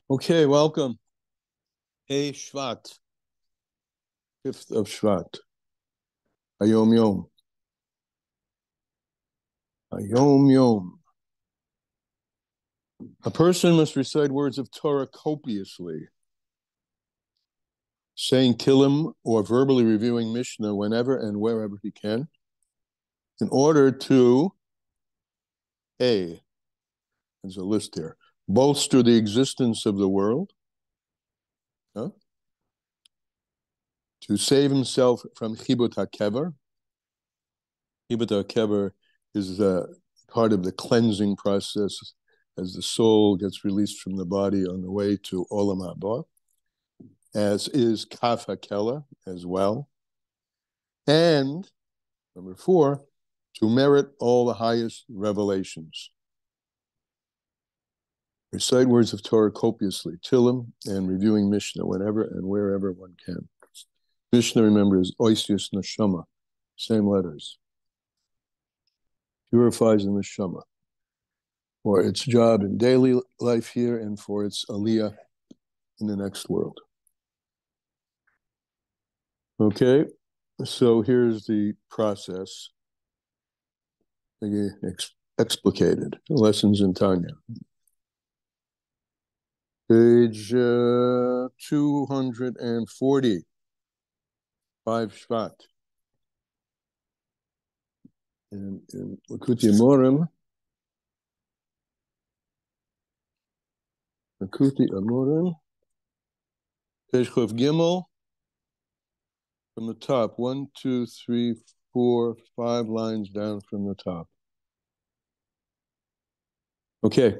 Okay, welcome. Hey, Shvat, 5th of Shvat. Hayom Yom. Hayom Yom. A person must recite words of Torah copiously, saying Tillim or verbally reviewing Mishnah whenever and wherever he can, in order to A, there's a list here, bolster the existence of the world, huh? To save himself from Chibut HaKever. Chibut HaKever is part of the cleansing process as the soul gets released from the body on the way to Olam Haba, as is Kaf HaKela as well. And number 4, to merit all the highest revelations. Recite words of Torah copiously, Tillim, and reviewing Mishnah whenever and wherever one can. Mishnah, remember, is Oisius Neshama, same letters. Purifies the Neshama for its job in daily life here and for its aliyah in the next world. Okay, so here's the process explicated. Lessons in Tanya. Page 240, 5 Shvat. In Lakuti Amorim, page Chav Gimel, from the top, 1, 2, 3, 4, 5 lines down from the top. Okay,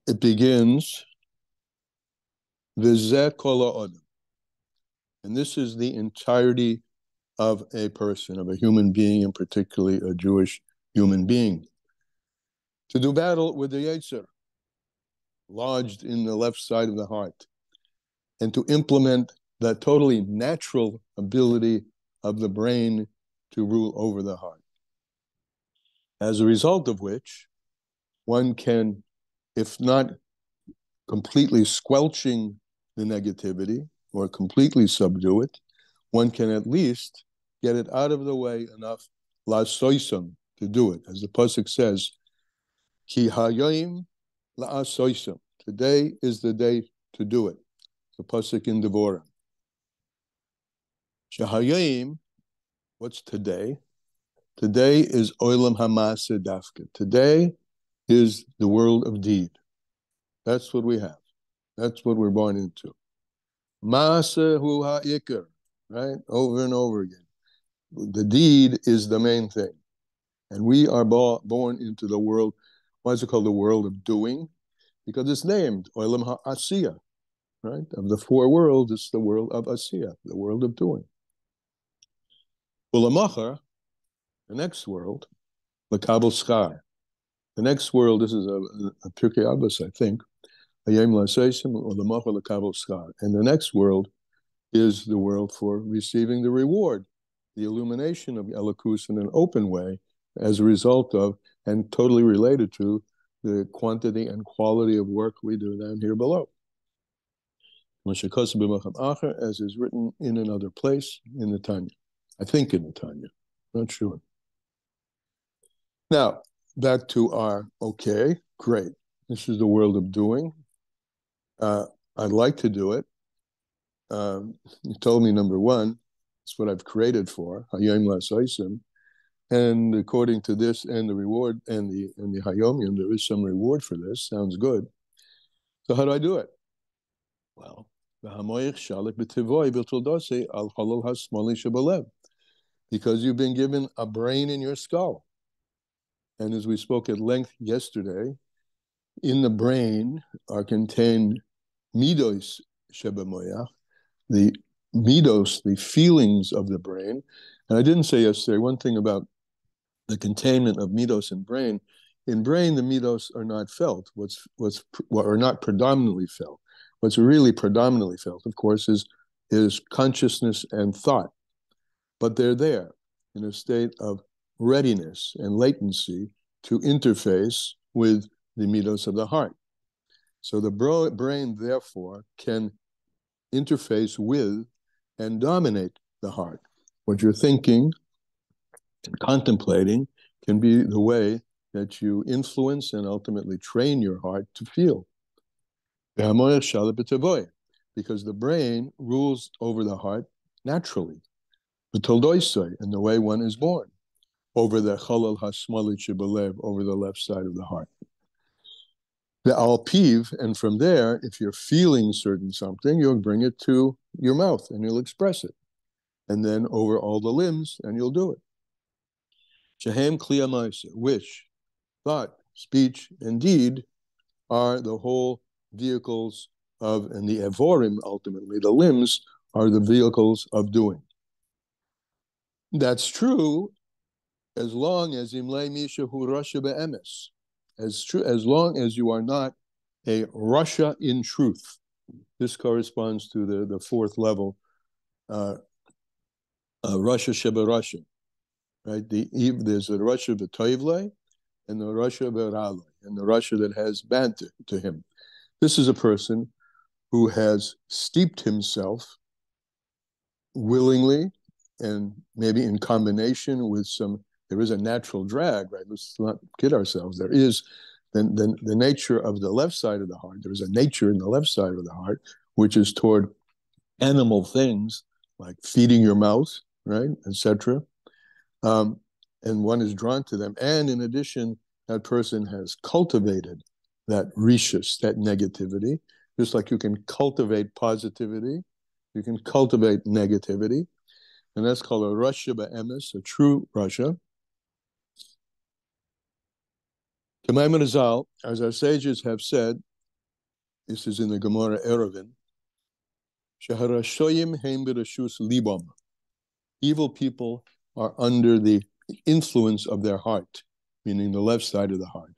it begins, V'zeh kol ha'odam. And this is the entirety of a person, of a human being, and particularly a Jewish human being. To do battle with the Yetzer, lodged in the left side of the heart, and to implement that totally natural ability of the brain to rule over the heart. As a result of which, one can, if not completely squelching the negativity or completely subdue it, one can at least get it out of the way enough, la'asoisam, to do it. As the pasuk says, ki hayoim la'asoisam. Today is the day to do it. The pasuk in Devorah. Shahayim, what's today? Today is Olam Hamasa Dafka. Today is the world of deed. That's what we have. That's what we're born into. Masa hu ha'ikar, right? Over and over again. The deed is the main thing. And we are born into the world, why is it called the world of doing? Because it's named Olam HaAsiya, right? Of the 4 worlds, it's the world of Asiya, the world of doing. Ulamachar, the next world, Lakabel Schar. The next world, this is a Pirkei Abbas, I think, Hayem La'aseisim Ulamachar Lakabel Schar. And the next world is the world for receiving the reward, the illumination of Elokus in an open way as a result of, and totally related to, the quantity and quality of work we do down here below. As is written in another place in the Tanya. I think in the Tanya, not sure. Now, back to our, okay, great. This is the world of doing. I'd like to do it. You told me, number 1, it's what I've created for, Hayom La'aseisim. And according to this and the reward and the Hayomim, there is some reward for this. Sounds good. So how do I do it? Well, because you've been given a brain in your skull. And as we spoke at length yesterday, in the brain are contained midos shebemoyach, the midos, the feelings of the brain. And I didn't say yesterday one thing about the containment of midos in brain. In brain, the midos are not felt. Are not predominantly felt. What's really predominantly felt, of course, is consciousness and thought. But they're there in a state of readiness and latency to interface with the midos of the heart. So the brain, therefore, can interface with and dominate the heart. What you're thinking and contemplating can be the way that you influence and ultimately train your heart to feel. Because the brain rules over the heart naturally, in the way one is born, over the chalal hasmali shebelev, over the left side of the heart. The alpiv, and from there, if you're feeling certain something, you'll bring it to your mouth and you'll express it. And then over all the limbs, and you'll do it. Shehem kliyamaisa, which thought, speech, and deed are the whole vehicles of, and the evorim, ultimately, the limbs, are the vehicles of doing. That's true as long as imlay misha hu rasha be'emes, as long as you are not a Russia in truth. This corresponds to the fourth level, Russia sheba Russia, right? There's a Russia b'toivle and the Russia b'rale, and the Russia that has bad to him. This is a person who has steeped himself willingly and maybe in combination with there is a natural drag, right? Let's not kid ourselves. There is the nature of the left side of the heart. There is a nature in the left side of the heart, which is toward animal things like feeding your mouth, right, etc. And one is drawn to them. And in addition, that person has cultivated that rishus, that negativity, just like you can cultivate positivity, you can cultivate negativity. And that's called a Rasha ba'emes, a true Rasha. Kamman Azal, as our sages have said, this is in the Gemara Eruvin, Shaharashoyim heim b'rashus libam. Evil people are under the influence of their heart, meaning the left side of the heart.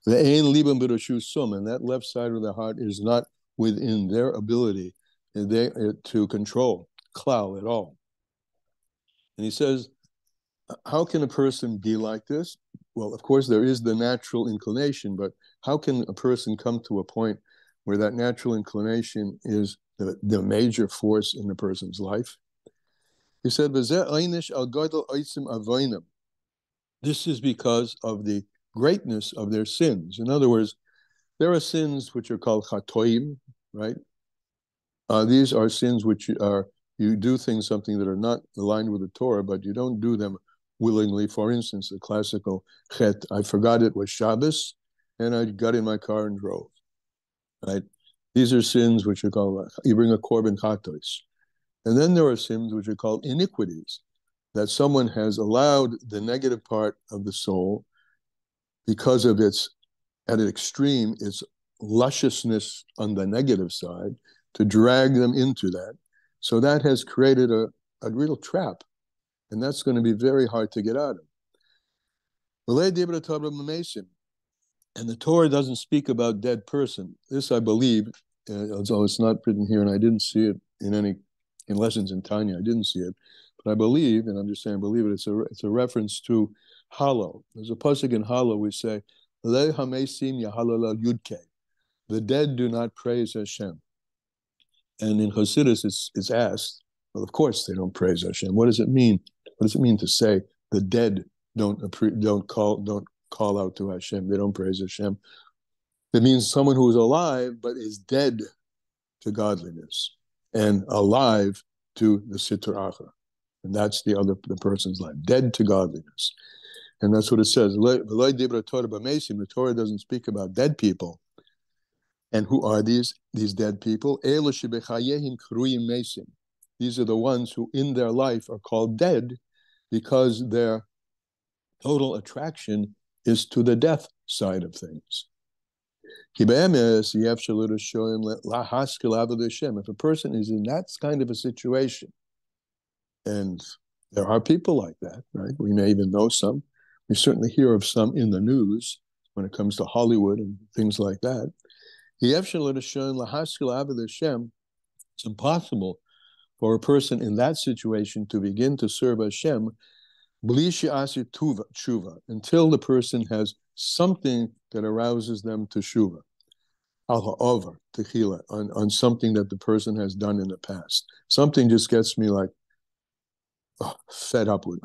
Ve'ein libam b'rashus sum, and that left side of the heart is not within their ability to control klal at all. And he says, how can a person be like this? Well, of course, there is the natural inclination, but how can a person come to a point where that natural inclination is the major force in the person's life? He said, this is because of the greatness of their sins. In other words, there are sins which are called chatoim, right? These are sins which are, you do something that are not aligned with the Torah, but you don't do them willingly. For instance, the classical chet, I forgot it was Shabbos, and I got in my car and drove, right? These are sins which are called, you bring a korban chatos. And then there are sins which are called iniquities, that someone has allowed the negative part of the soul, because of its, at an extreme, its lusciousness on the negative side, to drag them into that. So that has created a real trap, and that's going to be very hard to get out of. And the Torah doesn't speak about dead person. This, I believe, although it's not written here, and I didn't see it in lessons in Tanya, I didn't see it, but I believe, and I'm just saying I believe it, it's a reference to Hallel. There's a pasuk in Hallel we say, Le hamesim yahalal yudke. The dead do not praise Hashem. And in Hasidus, it's asked, well, of course they don't praise Hashem. What does it mean? What does it mean to say the dead don't call out to Hashem? They don't praise Hashem. It means someone who is alive but is dead to godliness and alive to the Sitra Achra. And that's the person's life, dead to godliness. And that's what it says. The Torah doesn't speak about dead people. And who are these dead people? These are the ones who in their life are called dead because their total attraction is to the death side of things. If a person is in that kind of a situation, and there are people like that, right? We may even know some. We certainly hear of some in the news when it comes to Hollywood and things like that. It's impossible for a person in that situation to begin to serve Hashem until the person has something that arouses them to tshuva. al ha'over, tequila, on something that the person has done in the past. Something just gets me like fed up with,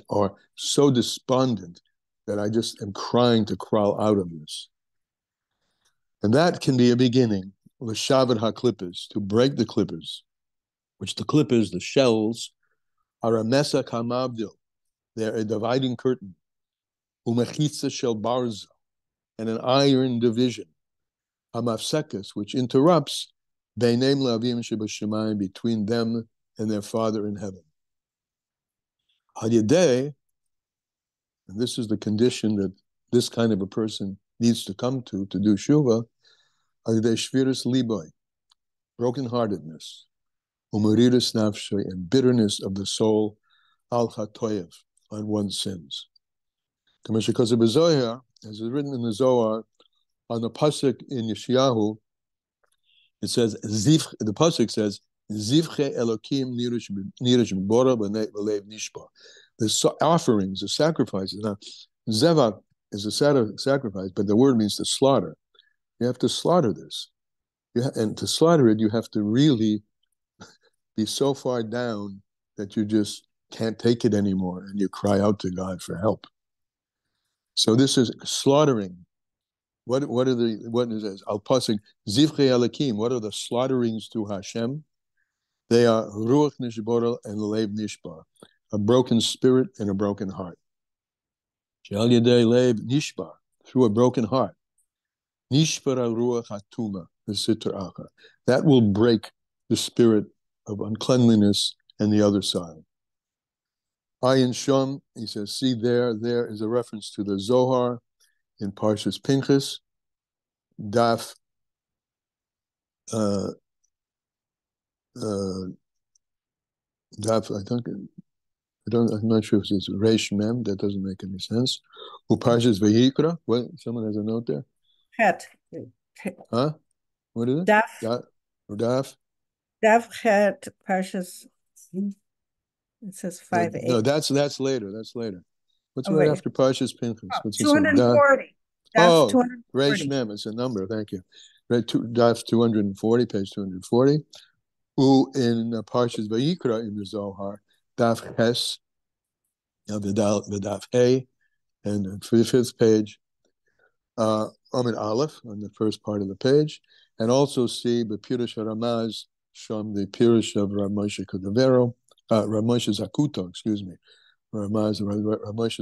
or so despondent that I just am crying to crawl out of this. And that can be a beginning, l'shavet ha'klippers, to break the clippers, which the clippers, the shells, are a mesa kamavdil. They're a dividing curtain, umechitza shel barza, and an iron division, hamafsekas, which interrupts beinem le'avim shebashamayim, between them and their Father in heaven. Hadideh, and this is the condition that this kind of a person needs to come to do shuvah, hadideh shviras liboy, brokenheartedness, umuridas nafshay, and bitterness of the soul, al chatoyev, on one's sins. Because of Zohar, as is written in the Zohar, on the pasuk in Yeshayahu, it says, the pasuk says, Zivche Elokim nirish bora b'lev nishba. The offerings, the sacrifices. Now, zevach is a sacrifice, but the word means to slaughter. You have to slaughter this. And to slaughter it, you have to really be so far down that you just can't take it anymore, and you cry out to God for help. So this is slaughtering. What is this? Al pasuk Zivche Elokim. What are the slaughterings to Hashem? They are ruach nishbora and lev nishbar, a broken spirit and a broken heart. Shel yedei lev nishbar, through a broken heart. Nishbara ruach hatuma, the sitra acha. That will break the spirit of uncleanliness and the other side. Ayin Shom, he says, see there is a reference to the Zohar in Parshas Pinchas, Daf Daf, I'm not sure if it's Reish Mem, that doesn't make any sense. Parshas Vayikra, what, someone has a note there? Het. Huh? What is it? Daf. Daf? Daf Het, Parshas, it says 5:8. No, that's later, What's right after Parshas Pinchas? What's 240. Oh, 240. Reish Mem, it's a number, thank you. Daf 240, page 240. In Parshas Vayikra in the Zohar, Daf Ches, the Daf Hey, and for the 5th page, Amid Aleph on the first part of the page, and also see the Pirush Ramaz from the Pirush of Ramoshe Cordovero, Ramoshe Zakuto, excuse me, Ramoshe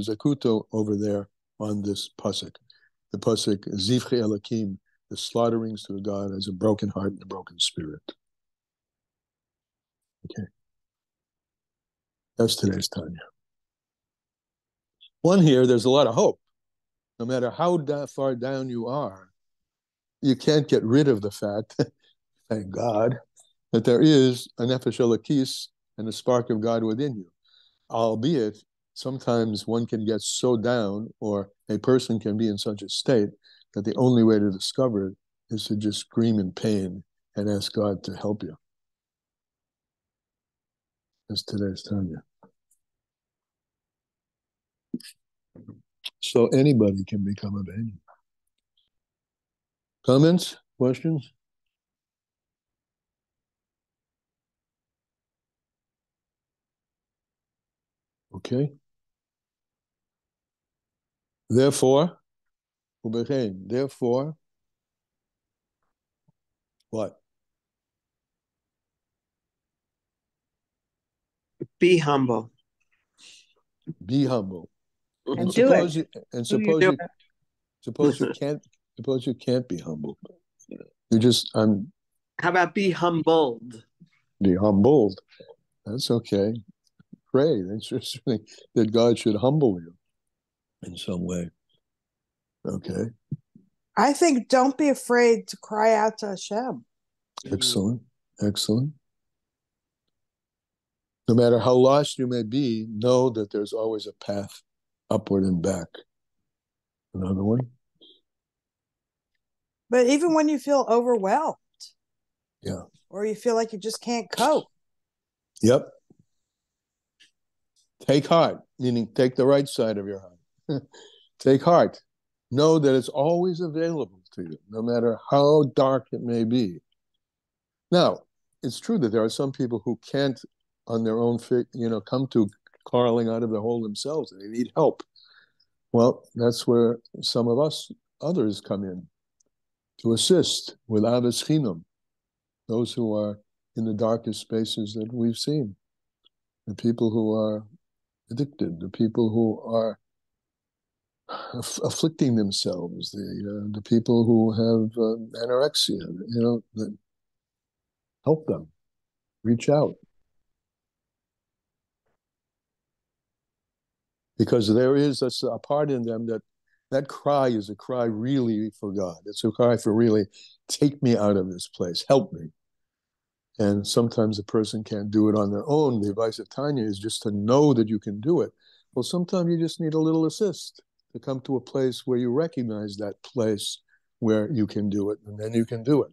Zakuto over there on this pasuk. The pasuk Zivche Elokim, the slaughterings to God as a broken heart and a broken spirit. Okay. That's today's Tanya. One here, there's a lot of hope. No matter how far down you are, you can't get rid of the fact, thank God, that there is a nefesh elokis and a spark of God within you. Albeit, sometimes one can get so down, or a person can be in such a state, that the only way to discover it is to just scream in pain and ask God to help you. That's today's Tanya. So anybody can become a Bani. Comments? Questions? Okay. Therefore, what? Be humble. Be humble. And suppose you can't be humble. You just How about be humbled? Be humbled. That's okay. Pray that God should humble you in some way. Okay. I think don't be afraid to cry out to Hashem. Excellent. No matter how lost you may be, know that there's always a path upward and back. Another one? But even when you feel overwhelmed. Yeah. Or you feel like you just can't cope. Yep. Take heart, meaning take the right side of your heart. Take heart. know that it's always available to you, no matter how dark it may be. Now, it's true that there are some people who can't, on their own, come to crawling out of the hole themselves, and they need help. Well, that's where some of us, others, come in to assist with Ahavas Chinam, those who are in the darkest spaces that we've seen, the people who are addicted, the people who are afflicting themselves, the people who have anorexia, help them, reach out. Because there is a part in them that cry is a cry really for God. It's a cry for really, take me out of this place, help me. And sometimes a person can't do it on their own. The advice of Tanya is just to know that you can do it. Well, sometimes you just need a little assist to come to a place where you recognize that place where you can do it, and then you can do it.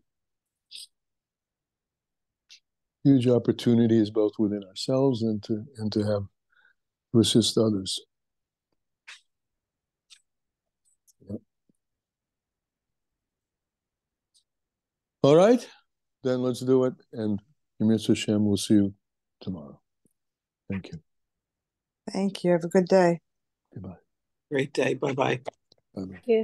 Huge opportunities both within ourselves and to have to assist others. Yeah. All right, then let's do it. And Yemir Hashem, we'll see you tomorrow. Thank you. Thank you. Have a good day. Goodbye. Great day. Bye-bye. Bye-bye. Yeah.